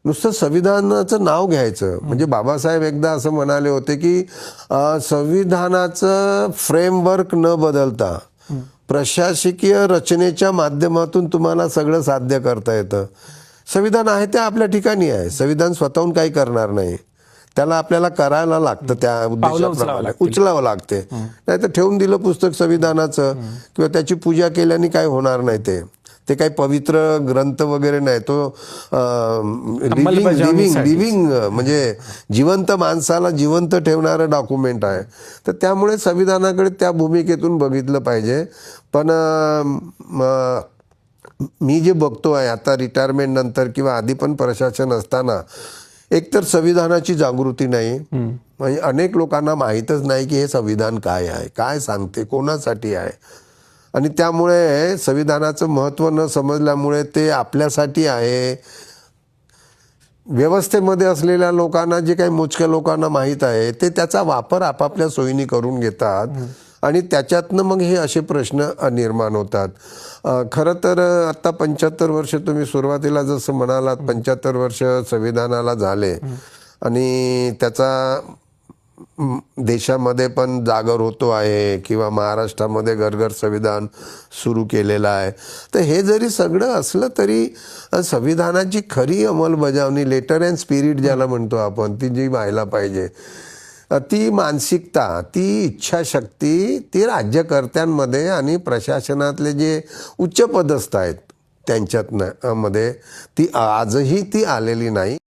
नुसतं संविधानाचं नाव घ्यायचं. म्हणजे बाबासाहेब एकदा असं म्हणाले होते की संविधानाचं फ्रेमवर्क न बदलता प्रशासकीय रचनेच्या माध्यमातून तुम्हाला सगळं साध्य करता येतं. संविधान आहे ते आपल्या ठिकाणी आहे. संविधान स्वतःहून काही करणार नाही, त्याला आपल्याला करायला लागतं, त्या उद्देशाप्रमाणे उचलावं लागते. नाही तर ठेवून दिलं पुस्तक संविधानाचं किंवा त्याची पूजा केल्याने काय होणार नाही. ते काही पवित्र ग्रंथ वगैरे नाही, तो लिव्हिंग म्हणजे जिवंत माणसाला जिवंत ठेवणारं डॉक्युमेंट आहे. तर त्यामुळे संविधानाकडे त्या भूमिकेतून बघितलं पाहिजे. पण मी जे बघतोय आता रिटायरमेंट नंतर किंवा आधी पण प्रशासन असताना, एकतर संविधानाची जागृती नाही. म्हणजे अनेक लोकांना माहीतच नाही की हे संविधान काय आहे, काय सांगते, कोणासाठी आहे. आणि त्यामुळे संविधानाचं महत्त्व न समजल्यामुळे ते आपल्यासाठी आहे. व्यवस्थेमध्ये असलेल्या लोकांना, जे काही मोजक्या लोकांना माहीत आहे, ते त्याचा वापर आपापल्या सोयीने करून घेतात आणि त्याच्यातनं मग हे असे प्रश्न निर्माण होतात. खरं तर आत्ता 75 वर्ष, तुम्ही सुरुवातीला जसं म्हणालात 75 वर्ष संविधानाला झाले आणि त्याचा देशामध्ये पण जागर होतो आहे किंवा महाराष्ट्रामध्ये घर संविधान सुरू केलेलं आहे. तर हे जरी सगळं असलं तरी संविधानाची खरी अंमलबजावणी, लेटर अँड स्पिरिट ज्याला म्हणतो आपण, ती जी व्हायला पाहिजे, ती मानसिकता, ती इच्छाशक्ती, ती राज्यकर्त्यांमध्ये आणि प्रशासनातले जे उच्च पदस्थ आहेत त्यांच्यात मध्ये ती आजही ती आलेली नाही.